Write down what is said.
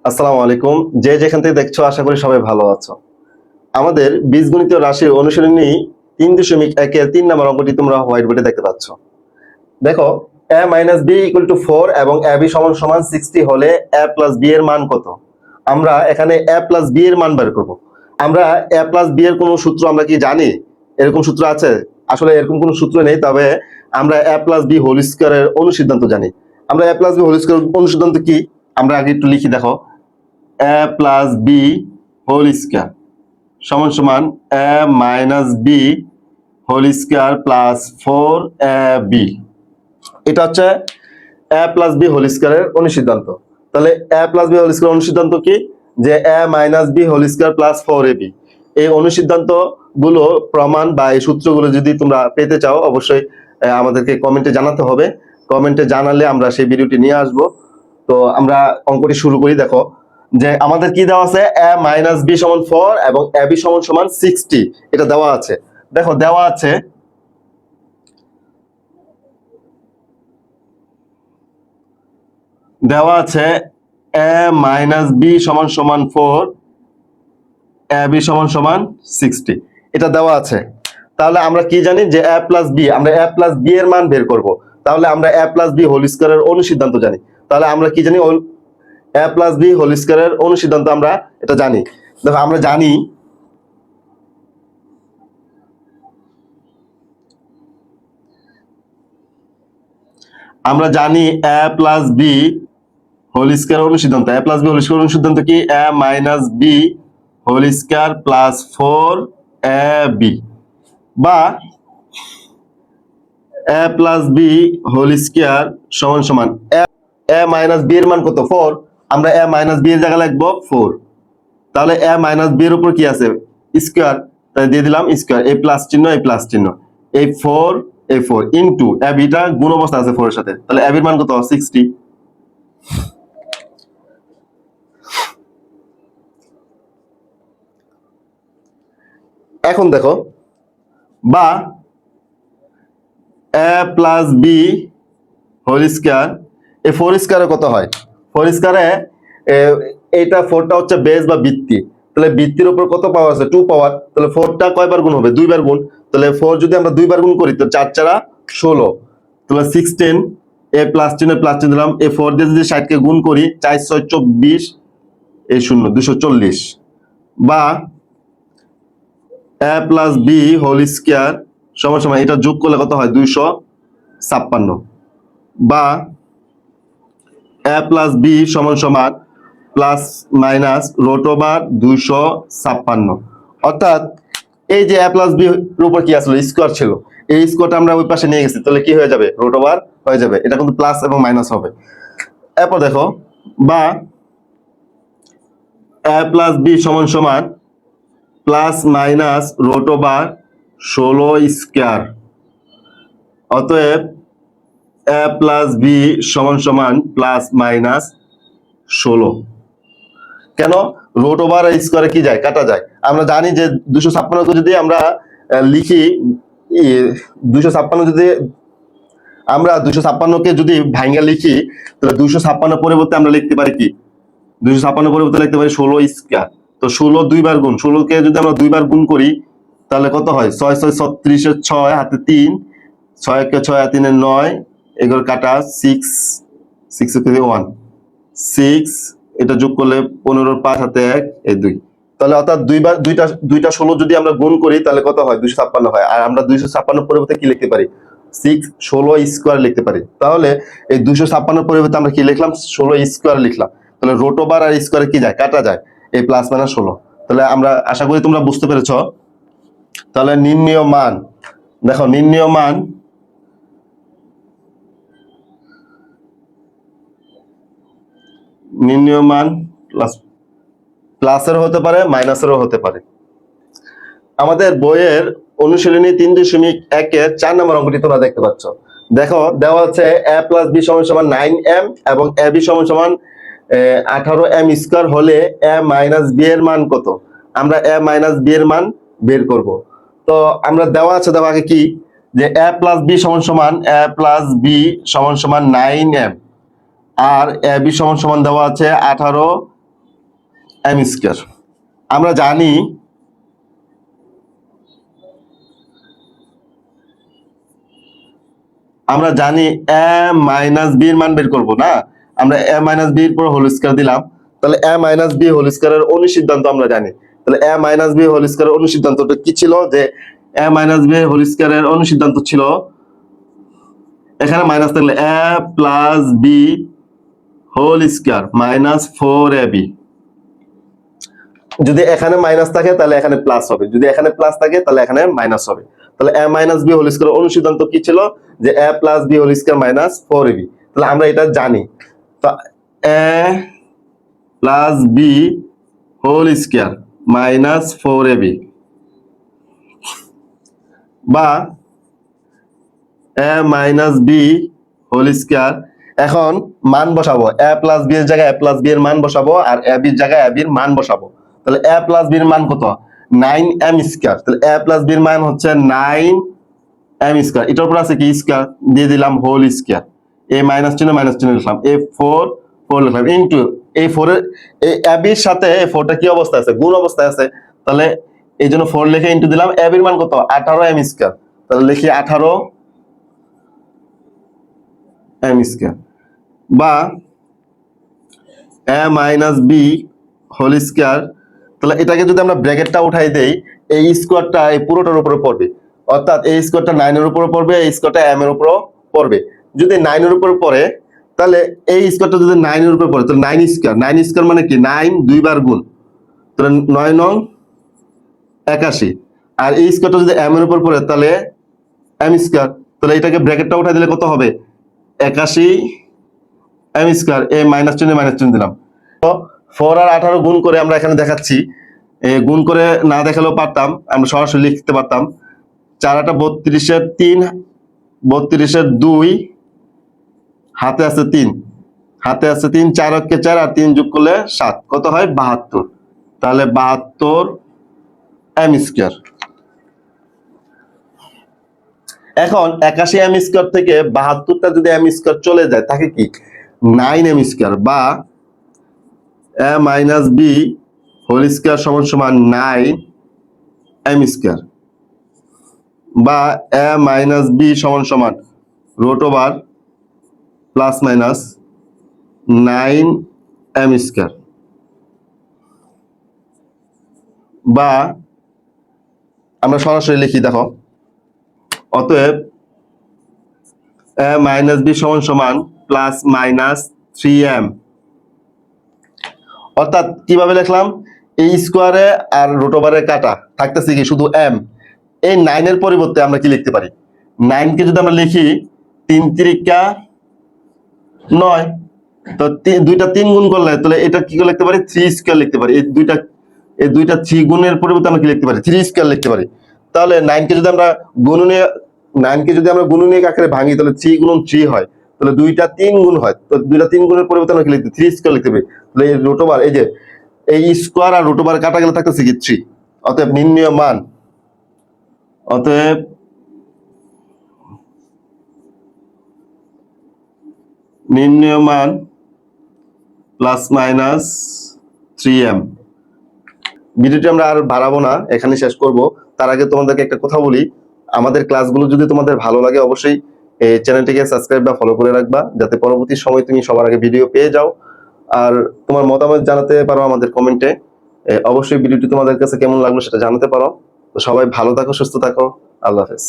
আসসালামু আলাইকুম। যে যেখান থেকে দেখছো আশা করি সবাই ভালো আছো। আমাদের বীজগণিতীয় রাশির অনুশীলনী 3.1 3 নম্বর অঙ্কটি তোমরা হোয়াইট বোর্ডে দেখতে পাচ্ছ। দেখো a minus B equal to 4 এবং ab সমান সমান 60 হলে a প্লাস b এর মান কত? আমরা এখানে a প্লাস b এর মান বের করব। আমরা a প্লাস b এর কোনো সূত্র আমরা কি জানি? এরকম সূত্র আছে? আসলে এরকম কোনো সূত্র নেই, তবে আমরা a প্লাস b হোল স্কয়ারের অনুসিদ্ধান্ত জানি। আমরা a plus b whole square অনুসিদ্ধান্ত কি? আমরা আগে একটু লিখি। দেখো a plus B whole square সমান সমান a minus B whole square plus 4ab। এটা হচ্ছে a প্লাস বি হোল স্কয়ারের অনুসিদ্ধান্ত। তাহলে a plus B whole square অনুসিদ্ধান্ত কি? যে a minus B whole square plus 4ab। এই অনুসিদ্ধান্ত গুলো প্রমাণ বা এই সূত্রগুলো যদি তোমরা পেতে চাও অবশ্যই আমাদেরকে কমেন্টে জানাতে হবে। কমেন্টে জানালে আমরা সেই ভিডিওটি নিয়ে আসব। তো আমরা অঙ্কটি শুরু করি। দেখো যে আমাদের কি দেওয়া আছে, a মাইনাস বি সমান 4 এবং ab সমান সমান 60, এটা দেওয়া আছে। দেখো দেওয়া আছে a মাইনাস বি সমান সমান 4, ab সমান সমান 60, এটা দেওয়া আছে। তাহলে আমরা কি জানি যে a প্লাস বি, আমরা a প্লাস বি এর মান বের করব। তাহলে আমরা a প্লাস বি হোল স্কয়ারের অনুসিদ্ধান্ত জানি। তাহলে আমরা কি জানি? a প্লাস বি হোল স্কয়ারের অনুসিদ্ধান্ত আমরা এটা জানি। দেখো আমরা জানি a plus B whole square অনুসিদ্ধান্ত। a plus B whole square অনুসিদ্ধান্ত কি? a minus B whole square plus 4ab, বা a plus B whole square সমান সমান a মাইনাস বি এর মান কত? 4। আমরা a মাইনাস বি এর জায়গায় লিখবো 4। তাহলে a মাইনাস বি এর উপর কি আছে? স্কয়ার, তাই দিয়ে দিলাম স্কয়ার, এই প্লাস চিহ্ন এই প্লাস চিহ্ন, এই 4 এই 4 ইনটু ab, টা গুণ অবস্থা আছে 4 এর সাথে। তাহলে ab এর মান কত? 60। এখন দেখো, বা a plus B whole square, এই 4 স্কয়ারে কত হয়? 4 স্কয়ারে এইটা 4টা হচ্ছে বেস বা ভিত্তি। তাহলে ভিত্তির উপর কত পাওয়ার আছে? 2 পাওয়ার। তাহলে 4টা কয়বার গুণ হবে? 2 বার গুণ। তাহলে 4 যদি আমরা 2 বার গুণ করি তো 4 4 16, তাহলে 16, এ প্লাস চিহ্ন প্লাস চিহ্ন দিলাম, এই 4 দিয়ে যদি 60 কে গুণ করি 4 6 24, এই 0 240, বা a plus B whole square সমান সমান, এটা যোগ করলে কত হয়? 256, বা a প্লাস বি সমান সমান প্লাস মাইনাস রুট ওভার 256। অর্থাৎ এই যে a প্লাস বি এর উপর কি আসলে স্কয়ার ছিল, এই স্কয়ারটা আমরা ওই পাশে নিয়ে গেছি, তাহলে কি হয়ে যাবে? রুট ওভার হয়ে যাবে। এটা কিন্তু প্লাস এবং মাইনাস হবে। এরপর দেখো, বা a প্লাস বি সমান সমান plus minus root over 16 square. অতএব a প্লাস বি সমান সমান প্লাস মাইনাস 16। কেন? রুট ওভার স্কয়ারে কি যায়? কাটা যায়। আমরা জানি যে 256 কে যদি আমরা লিখি, 256 যদি আমরা 256 কে যদি ভাঙা লিখি, তাহলে 256 পরিবর্তে আমরা লিখতে পারি কি? 256 পরিবর্তে লিখতে পারি 16 স্কয়ার। তো 16 দুইবার গুণ, 16 কে যদি আমরা দুইবার গুণ করি তাহলে কত হয়? 6 6 36 এর 6 হাতে 3, 6 কে 6 আর 3 এর 9, এগুলো কাটা 6 6 কে 1 6, এটা যোগ করলে 15 5 হাতে 1 এই 2। তাহলে অর্থাৎ দুইবার দুইটা 16 যদি আমরা গুণ করি তাহলে কত হয়? 256 হয়। আর আমরা 256 পরিবর্তে কি লিখতে পারি? 6 16 স্কয়ার লিখতে পারি। তাহলে এই 256 পরিবর্তে আমরা কি লিখলাম? 16 স্কয়ার লিখলাম। তাহলে রুট ওভার আর স্কয়ারে কি যায়? কাটা যায়, এই প্লাস মাইনাস 16। তাহলে আমরা আশা করি তোমরা বুঝতে পেরেছো। তাহলে নির্ণেয় মান, দেখো নির্ণেয় মান প্লাসেরও হতে পারে মাইনাসেরও হতে পারে। আমাদের বইয়ের অনুশীলনী 3.1 4 নম্বর অঙ্কটি তোমরা দেখতে পাচ্ছ। দেখো দেওয়া আছে a প্লাস বি সমান সমান 9m এবং ab সমান সমান 18m স্কয়ার হলে a মাইনাস বি এর মান কত? আমরা a মাইনাস বি এর মান বের করব। তো আমরা দেওয়া আছে, দেখো আগে কি, যে a প্লাস বি সমান সমান 9m আর ab সমান সমান দেওয়া আছে 18 এম স্কয়ার। আমরা জানি এ মাইনাস বি এর মান বের করবো না, আমরা এ মাইনাস বি এর পর হোল স্কয়ার দিলাম, তাহলে এ মাইনাস বি হোল স্কয়ারের অনুসিদ্ধান্ত আমরা জানি। তাহলে এ মাইনাস বি হোল স্কয়ারের অনুসিদ্ধান্তটা কি ছিল, যে এ মাইনাস বি হোল স্কয়ারের অনুসিদ্ধান্ত ছিল এখানে মাইনাস থাকলে A plus B whole square minus 4ab। যদি এখানে মাইনাস থাকে তাহলে এখানে প্লাস হবে, যদি এখানে প্লাস থাকে তাহলে এখানে মাইনাস হবে। তাহলে A minus B whole square অনুসিদ্ধান্ত কি ছিল, যে A plus B whole square minus 4ab। তাহলে আমরা এটা জানি, তো A plus B whole square minus 4ab বা A minus B whole square. এখন মান বসাবো, এ প্লাস বি এর জায়গায় এ প্লাস বি এর মান বসাবো, আর এ বির জায়গায় এ বির মান বসাবো। তাহলে এ প্লাস বি এর মান কত, 9m স্কয়ার। তাহলে এ প্লাস বি এর মান হচ্ছে 9m স্কয়ার, এটার উপর আছে কি স্কয়ার দিয়ে দিলাম হোল স্কয়ার, এই মাইনাস চিহ্ন লিখলাম, এই 4 লিখলাম ইনটু এই 4 এর এই এ বির সাথে এই 4টা কি অবস্থায় আছে, গুণ অবস্থায় আছে। তাহলে এই জন্য 4 লিখে ইনটু দিলাম, এ বির মান কত 18m স্কয়ার। তাহলে লিখি 18m স্কয়ার বা A minus B whole square. তাহলে এটাকে যদি আমরা ব্র্যাকেটটা উঠাই দেই, এই স্কয়ারটা এই পুরোটার উপরে পড়বে, অর্থাৎ এই স্কয়ারটা 9 এর উপরে পড়বে, এই স্কয়ারটা m এর উপরে পড়বে। যদি 9 এর উপরে পড়ে তাহলে এই স্কয়ারটা যদি 9 এর উপরে পড়ে তাহলে 9 স্কয়ার মানে কি 9 দুইবার গুণ, তাহলে 9 নং 81। আর এই স্কয়ারটা যদি m এর উপর পড়ে তাহলে m স্কয়ার। তাহলে এটাকে ব্র্যাকেটটা উঠাই দিলে কত হবে 81m স্কয়ার, এই মাইনাস চিহ্ন দিলাম। 4 আর 18 গুণ করে আমরা এখানে দেখাচ্ছি, গুণ করে না দেখালেও পারতাম, আমরা সরাসরি লিখতে পারতাম। 4 8 32 এর 3, 32 এর 2, হাতে আছে 3, 4 অক্ষে 4 আর 3 যোগ করলে 7, কত হয় 72। তাহলে 72m স্কয়ার। এখন 81m স্কয়ার থেকে 72টা যদি m স্কয়ার চলে যায় থাকে কি 9m স্কয়ার বা a minus B whole square সমান সমান 9m স্কয়ার বা a মাইনাস বি সমান সমান root over plus minus 9m square বা আমরা সরাসরি লিখি, দেখো অতএব a মাইনাস বি সমান সমান প্লাস মাইনাস 3m। অর্থাৎ কিভাবে লিখলাম, এই স্কোয়ারে আর রুট ওভারে কাটা থাকতেছে কি শুধু m, এই 9 এর পরিবর্তে আমরা কি লিখতে পারি, 9 কে যদি আমরা লিখি 3 3 9, তো দুইটা 3 গুণ করলে তাহলে এটা কি লিখতে পারি 3 স্কয়ার লিখতে পারি। এই দুইটা 3 গুণের পরিবর্তে আমরা কি লিখতে পারি 3 স্কয়ার লিখতে পারি। তাহলে 9 কে যদি আমরা গুণনীয়ক আকারে ভাঙি তাহলে 3 গুণন 3 হয়, তাহলে দুইটা 3 গুণ হয়, তো দুইটা 3 গুণের পরিবর্তে আমরা কি লিখতে 3 স্কয়ার লিখতে পারি। তাহলে এই রুট ওভার এই যে এই স্কয়ার আর রুট ওভার কাটা গেলে থাকতেছে কি 3। অতএব নির্ণয় মান প্লাস মাইনাস 3m। ভিডিওটি আমরা আর বাড়াবো না, এখানে শেষ করব। তার আগে তোমাদেরকে একটা কথা বলি, আমাদের ক্লাসগুলো যদি তোমাদের ভালো লাগে অবশ্যই এই চ্যানেলটিকে সাবস্ক্রাইব বা ফলো করে রাখবা, যাতে পরবর্তী সময় তুমি সবার আগে ভিডিও পেয়ে যাও। আর তোমার মতামত জানাতে পারো আমাদের কমেন্টে। অবশ্যই ভিডিওটি তোমাদের কাছে কেমন লাগলো সেটা জানাতে পারো। তো সবাই ভালো থাকো, সুস্থ থাকো, আল্লাহ হাফেজ।